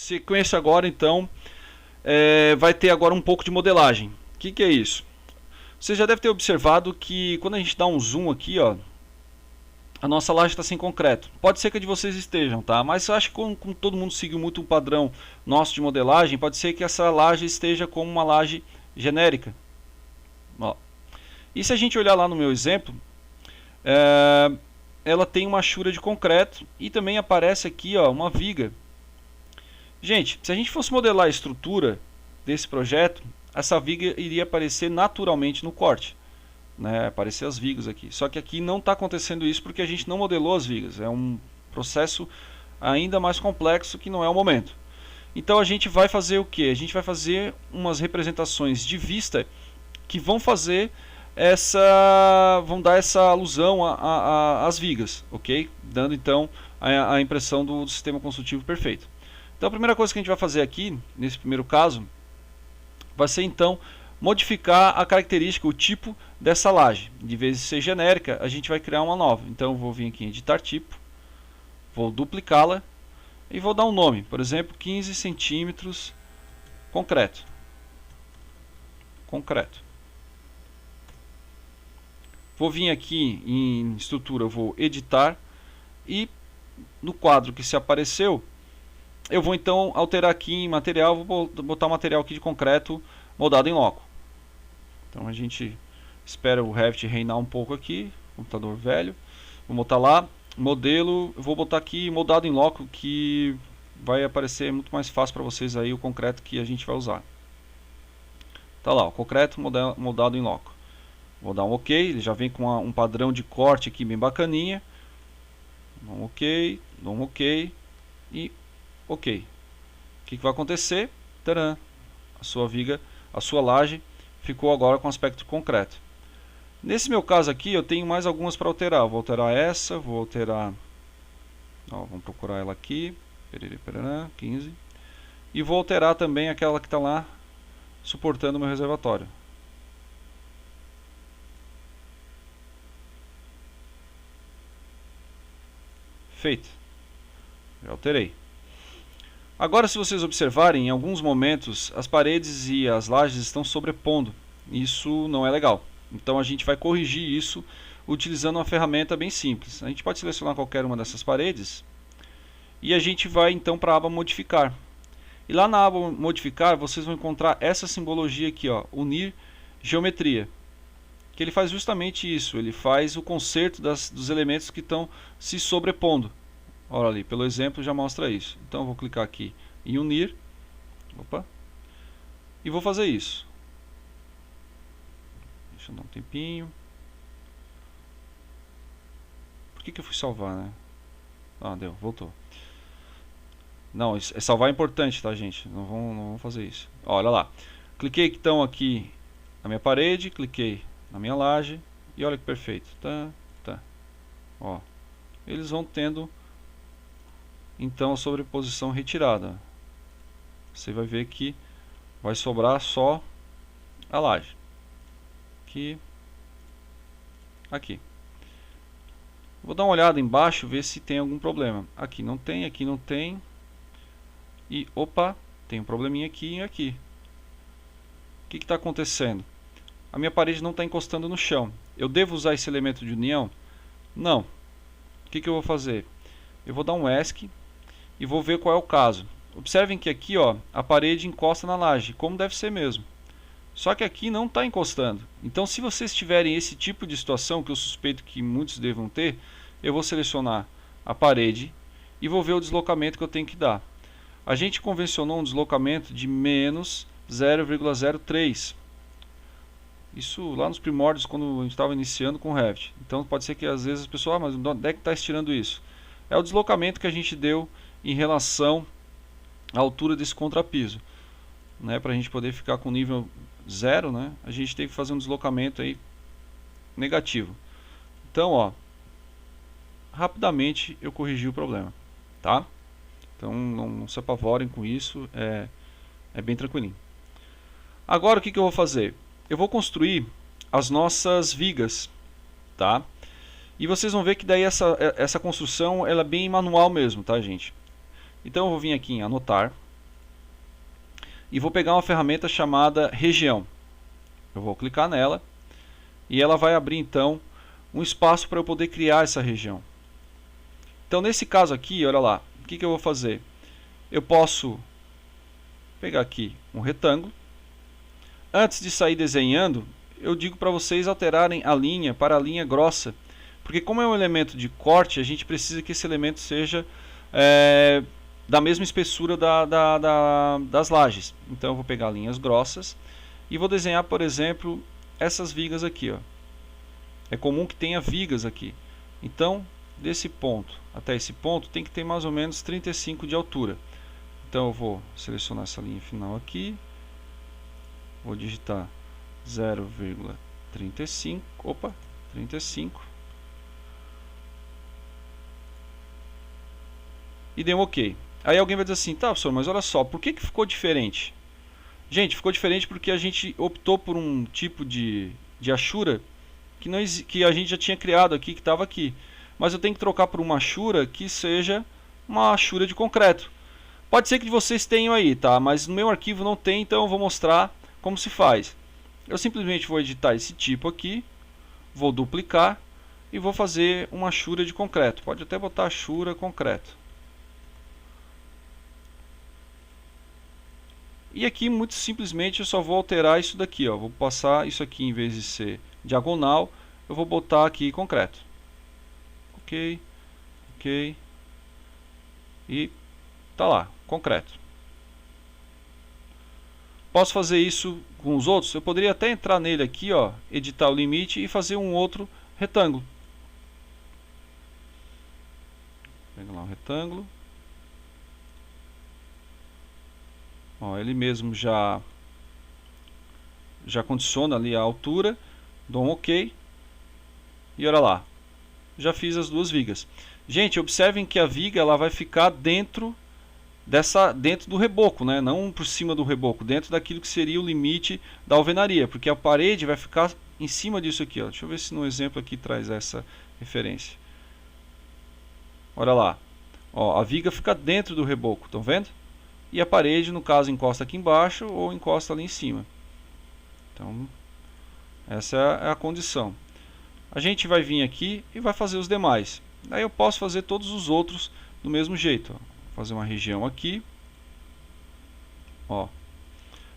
sequência agora, então, vai ter agora um pouco de modelagem. O que é isso? Você já deve ter observado que quando a gente dá um zoom aqui, ó, a nossa laje está sem concreto. Pode ser que a de vocês estejam, tá? Mas eu acho que como todo mundo seguiu muito um padrão nosso de modelagem, pode ser que essa laje esteja como uma laje genérica. Ó. E se a gente olhar lá no meu exemplo, ela tem uma achura de concreto e também aparece aqui, ó, uma viga. Gente, se a gente fosse modelar a estrutura desse projeto, essa viga iria aparecer naturalmente no corte, né? Aparecer as vigas aqui. Só que aqui não está acontecendo isso porque a gente não modelou as vigas. É um processo ainda mais complexo que não é o momento. Então a gente vai fazer o que? A gente vai fazer umas representações de vista que vão fazer vão dar essa alusão às vigas, ok? Dando então a impressão do sistema construtivo perfeito. Então a primeira coisa que a gente vai fazer aqui, nesse primeiro caso, vai ser então modificar a característica, o tipo dessa laje. De vez de ser genérica, a gente vai criar uma nova. Então eu vou vir aqui em editar tipo, vou duplicá-la e vou dar um nome, por exemplo, 15 centímetros concreto. Vou vir aqui em estrutura, eu vou editar e no quadro que se apareceu, eu vou então alterar aqui em material, vou botar o material aqui de concreto moldado em loco. Então a gente espera o Revit reinar um pouco aqui, computador velho. Vou botar lá, modelo, vou botar aqui moldado em loco, que vai aparecer muito mais fácil para vocês aí o concreto que a gente vai usar. Tá lá, o concreto moldado em loco. Vou dar um OK, ele já vem com um padrão de corte aqui bem bacaninha. Dá um OK e OK. O que vai acontecer? Tcharam! A sua viga, a sua laje ficou agora com aspecto concreto. Nesse meu caso aqui, eu tenho mais algumas para alterar. Vou alterar essa, vou alterar... Ó, vamos procurar ela aqui. 15. E vou alterar também aquela que está lá suportando o meu reservatório. Feito. Já alterei. Agora, se vocês observarem, em alguns momentos as paredes e as lajes estão sobrepondo. Isso não é legal. Então a gente vai corrigir isso utilizando uma ferramenta bem simples. A gente pode selecionar qualquer uma dessas paredes e a gente vai então para a aba modificar. E lá na aba modificar vocês vão encontrar essa simbologia aqui, ó, unir geometria. Que ele faz justamente isso, ele faz o conserto dos elementos que estão se sobrepondo. Olha ali, pelo exemplo já mostra isso. Então eu vou clicar aqui em unir. Opa. E vou fazer isso. Deixa eu dar um tempinho. Por que eu fui salvar, né? Ah, deu, voltou. Não, salvar é importante, tá, gente? Não vamos fazer isso. Olha lá. Cliquei então aqui na minha parede, cliquei na minha laje e olha que perfeito. Tá. Ó. Eles vão tendo então a sobreposição retirada. Você vai ver que vai sobrar só a laje. Aqui. Vou dar uma olhada embaixo, ver se tem algum problema. Aqui não tem. E opa, tem um probleminha aqui e aqui. O que está acontecendo? A minha parede não está encostando no chão. Eu devo usar esse elemento de união? Não. O que eu vou fazer? Eu vou dar um ESC e vou ver qual é o caso. Observem que aqui, ó, a parede encosta na laje, como deve ser mesmo. Só que aqui não está encostando. Então, se vocês tiverem esse tipo de situação, que eu suspeito que muitos devam ter, eu vou selecionar a parede e vou ver o deslocamento que eu tenho que dar. A gente convencionou um deslocamento de menos 0,03. Isso lá nos primórdios, quando a gente estava iniciando com o Revit. Então pode ser que às vezes as pessoas, mas onde é que está estirando isso? É o deslocamento que a gente deu em relação à altura desse contrapiso. Né, para a gente poder ficar com nível 0, né, a gente tem que fazer um deslocamento aí negativo. Então, ó, rapidamente eu corrigi o problema, tá? Então não se apavorem com isso, é bem tranquilinho. Agora o que eu vou fazer? Eu vou construir as nossas vigas, tá? E vocês vão ver que daí essa construção ela é bem manual mesmo, tá, gente? Então eu vou vir aqui em anotar, e vou pegar uma ferramenta chamada região. Eu vou clicar nela e ela vai abrir então um espaço para eu poder criar essa região. Então nesse caso aqui, olha lá, o que eu vou fazer? Eu posso pegar aqui um retângulo. Antes de sair desenhando, eu digo para vocês alterarem a linha para a linha grossa, porque como é um elemento de corte, a gente precisa que esse elemento seja da mesma espessura das lajes. Então eu vou pegar linhas grossas e vou desenhar, por exemplo, essas vigas aqui, ó. É comum que tenha vigas aqui. Então, desse ponto até esse ponto tem que ter mais ou menos 35 de altura. Então eu vou selecionar essa linha final aqui. Vou digitar 0,35. Opa, 35. E dei um OK. Aí alguém vai dizer assim, tá, professor, mas olha só, por que ficou diferente? Gente, ficou diferente porque a gente optou por um tipo de achura que a gente já tinha criado aqui, que estava aqui. Mas eu tenho que trocar por uma achura que seja uma achura de concreto. Pode ser que vocês tenham aí, tá? Mas no meu arquivo não tem, então eu vou mostrar como se faz. Eu simplesmente vou editar esse tipo aqui, vou duplicar e vou fazer uma achura de concreto. Pode até botar achura concreto. E aqui, muito simplesmente, eu só vou alterar isso daqui, ó. Vou passar isso aqui, em vez de ser diagonal, eu vou botar aqui concreto. Ok, ok. E tá lá, concreto. Posso fazer isso com os outros? Eu poderia até entrar nele aqui, ó, editar o limite e fazer um outro retângulo. Pega lá um retângulo. Ó, ele mesmo já condiciona ali a altura, dou um OK e olha lá, já fiz as duas vigas. Gente, observem que a viga ela vai ficar dentro do reboco, né? Não por cima do reboco, dentro daquilo que seria o limite da alvenaria, porque a parede vai ficar em cima disso aqui, ó. Deixa eu ver se no exemplo aqui traz essa referência. Olha lá, ó, a viga fica dentro do reboco, estão vendo? E a parede, no caso, encosta aqui embaixo ou encosta ali em cima. Então, essa é a condição. A gente vai vir aqui e vai fazer os demais. Aí eu posso fazer todos os outros do mesmo jeito. Ó. Vou fazer uma região aqui. Ó.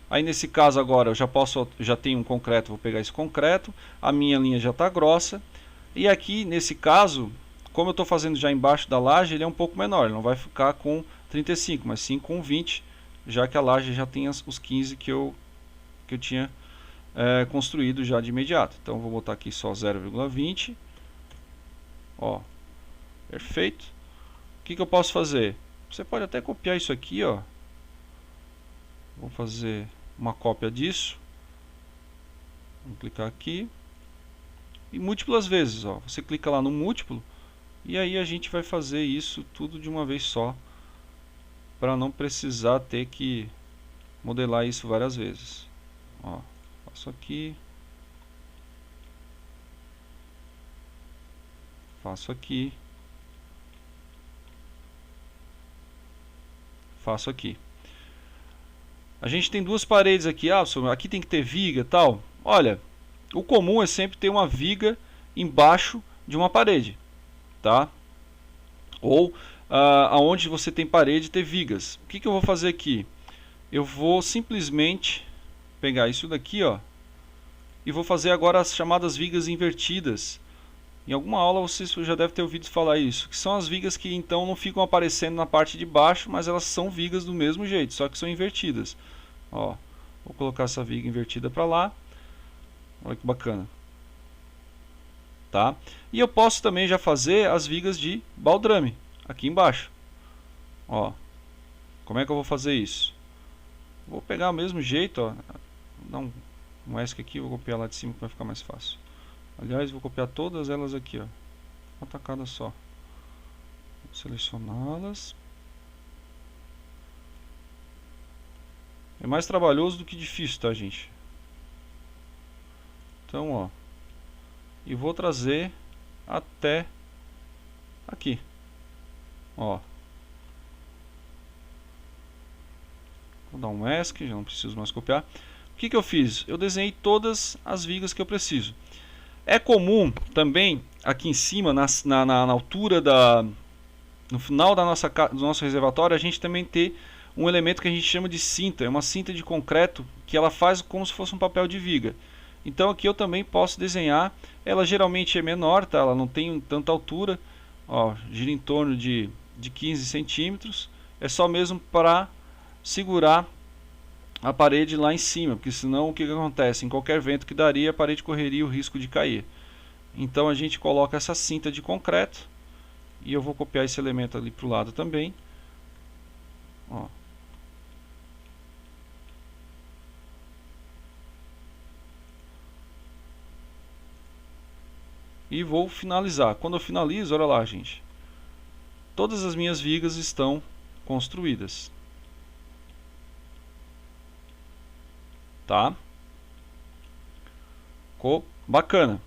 Aí nesse caso agora eu já tenho um concreto, vou pegar esse concreto. A minha linha já está grossa. E aqui nesse caso, como eu estou fazendo já embaixo da laje, ele é um pouco menor. Ele não vai ficar com 35, mas sim com 20, já que a laje já tem os 15 que eu tinha construído já de imediato. Então vou botar aqui só 0,20. Ó, perfeito. O que eu posso fazer? Você pode até copiar isso aqui, ó. Vou fazer uma cópia disso. Vamos clicar aqui. E múltiplas vezes, ó. Você clica lá no múltiplo e aí a gente vai fazer isso tudo de uma vez só, para não precisar ter que modelar isso várias vezes. Ó, faço aqui, faço aqui, faço aqui. A gente tem duas paredes aqui, aqui tem que ter viga e tal. Olha, o comum é sempre ter uma viga embaixo de uma parede, tá? Ou aonde você tem parede ter vigas. O que eu vou fazer aqui? Eu vou simplesmente pegar isso daqui, ó, e vou fazer agora as chamadas vigas invertidas. Em alguma aula você já deve ter ouvido falar isso, que são as vigas que então não ficam aparecendo na parte de baixo, mas elas são vigas do mesmo jeito, só que são invertidas. Ó, vou colocar essa viga invertida para lá. Olha que bacana. Tá? E eu posso também já fazer as vigas de baldrame aqui embaixo. Ó, como é que eu vou fazer isso? Vou pegar o mesmo jeito, ó, dar um ESC aqui, vou copiar lá de cima que vai ficar mais fácil. Aliás, vou copiar todas elas aqui, ó, uma tacada só. Vou selecioná-las. É mais trabalhoso do que difícil, tá, gente? Então, ó, e vou trazer até aqui, ó. Vou dar um ESC, já não preciso mais copiar. O que eu fiz? Eu desenhei todas as vigas que eu preciso. É comum também, aqui em cima, na altura no final do nosso reservatório, a gente também ter um elemento que a gente chama de cinta. É uma cinta de concreto que ela faz como se fosse um papel de viga. Então aqui eu também posso desenhar. Ela geralmente é menor, tá? Ela não tem tanta altura. Ó, gira em torno de 15 centímetros. É só mesmo para segurar a parede lá em cima, porque senão o que acontece? Em qualquer vento que daria, a parede correria o risco de cair. Então a gente coloca essa cinta de concreto, e eu vou copiar esse elemento ali para o lado também. Ó. E vou finalizar. Quando eu finalizo, olha lá, gente, todas as minhas vigas estão construídas. Tá? Ficou bacana.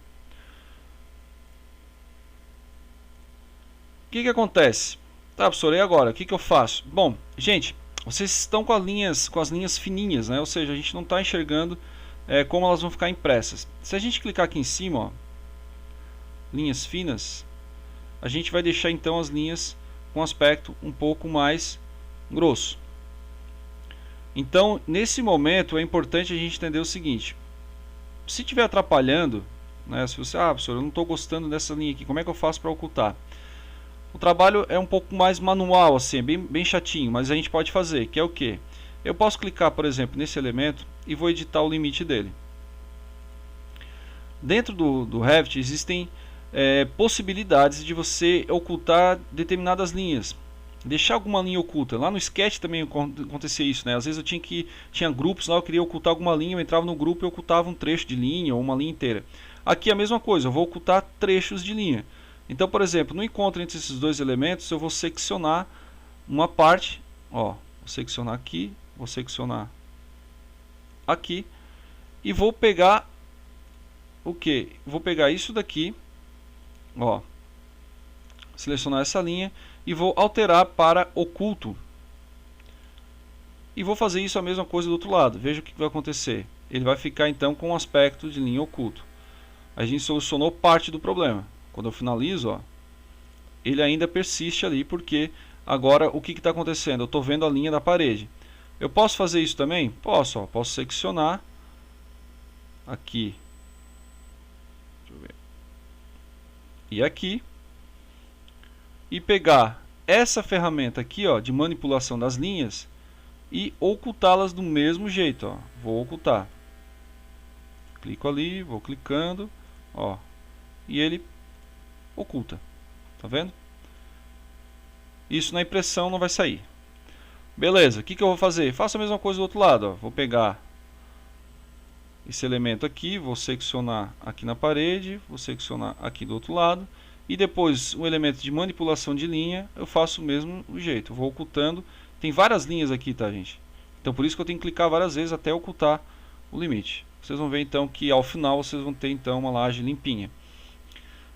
O que acontece? Tá, professor, e agora? O que eu faço? Bom, gente, vocês estão com as linhas fininhas, né? Ou seja, a gente não está enxergando como elas vão ficar impressas. Se a gente clicar aqui em cima, ó, linhas finas, a gente vai deixar então as linhas com aspecto um pouco mais grosso. Então, nesse momento, é importante a gente entender o seguinte: se estiver atrapalhando, né, se você, professor, eu não estou gostando dessa linha aqui, como é que eu faço para ocultar? O trabalho é um pouco mais manual, assim, bem chatinho, mas a gente pode fazer, que é o que? Eu posso clicar, por exemplo, nesse elemento e vou editar o limite dele. Dentro do Revit existem possibilidades de você ocultar determinadas linhas, deixar alguma linha oculta. Lá no Sketch também acontecia isso, né? Às vezes tinha grupos lá, eu queria ocultar alguma linha, eu entrava no grupo e ocultava um trecho de linha ou uma linha inteira. Aqui é a mesma coisa, eu vou ocultar trechos de linha. Então, por exemplo, no encontro entre esses dois elementos, eu vou seccionar uma parte, ó, vou seccionar aqui, vou seccionar aqui e vou pegar o que? Vou pegar isso daqui, ó, selecionar essa linha e vou alterar para oculto. E vou fazer isso a mesma coisa do outro lado. Veja o que vai acontecer. Ele vai ficar então com um aspecto de linha oculto. A gente solucionou parte do problema. Quando eu finalizo, ó, ele ainda persiste ali, porque agora o que está acontecendo? Eu estou vendo a linha da parede. Eu posso fazer isso também? Posso, ó, posso seccionar aqui. Deixa eu ver. E aqui. E pegar essa ferramenta aqui, ó, de manipulação das linhas e ocultá-las do mesmo jeito, ó. Vou ocultar. Clico ali, vou clicando, ó, e ele oculta. Tá vendo? Isso na impressão não vai sair. Beleza, o que eu vou fazer? Faço a mesma coisa do outro lado, ó. Vou pegar esse elemento aqui, vou seccionar aqui na parede, vou seccionar aqui do outro lado. E depois o elemento de manipulação de linha, eu faço o mesmo jeito. Eu vou ocultando. Tem várias linhas aqui, tá, gente? Então por isso que eu tenho que clicar várias vezes até ocultar o limite. Vocês vão ver então que ao final vocês vão ter então uma laje limpinha.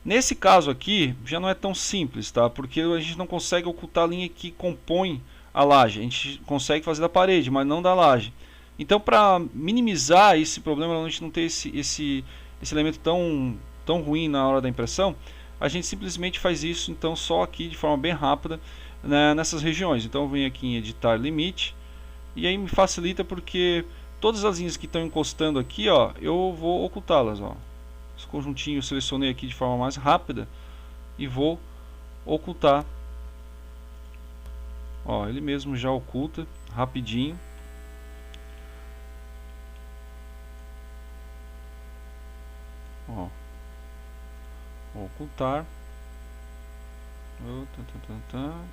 Nesse caso aqui, já não é tão simples, tá? Porque a gente não consegue ocultar a linha que compõe a laje. A gente consegue fazer da parede, mas não da laje. Então, para minimizar esse problema, a gente não ter esse elemento tão ruim na hora da impressão, a gente simplesmente faz isso então só aqui de forma bem rápida, né, nessas regiões. Então eu venho aqui em editar limite, e aí me facilita porque todas as linhas que estão encostando aqui, ó, eu vou ocultá-las, ó. Os conjuntinhos eu selecionei aqui de forma mais rápida e vou ocultar. Ó, ele mesmo já oculta rapidinho. Ó, vou ocultar.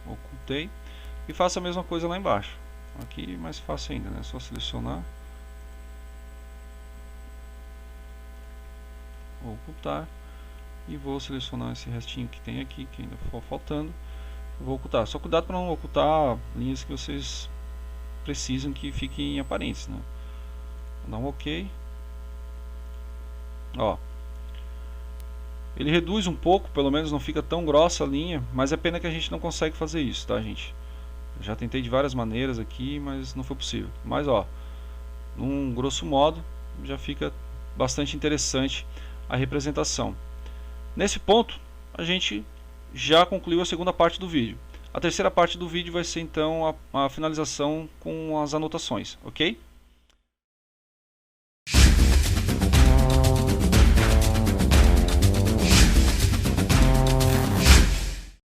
Ocultei. E faço a mesma coisa lá embaixo. Aqui mais fácil ainda, né? Só selecionar. Vou ocultar. E vou selecionar esse restinho que tem aqui, que ainda ficou faltando. Vou ocultar. Só cuidado para não ocultar linhas que vocês precisam que fiquem aparentes, né? Vou dar um OK. Ó. Ele reduz um pouco, pelo menos não fica tão grossa a linha, mas é pena que a gente não consegue fazer isso, tá, gente? Já tentei de várias maneiras aqui, mas não foi possível. Mas ó, num grosso modo, já fica bastante interessante a representação. Nesse ponto, a gente já concluiu a segunda parte do vídeo. A terceira parte do vídeo vai ser então a finalização com as anotações, ok?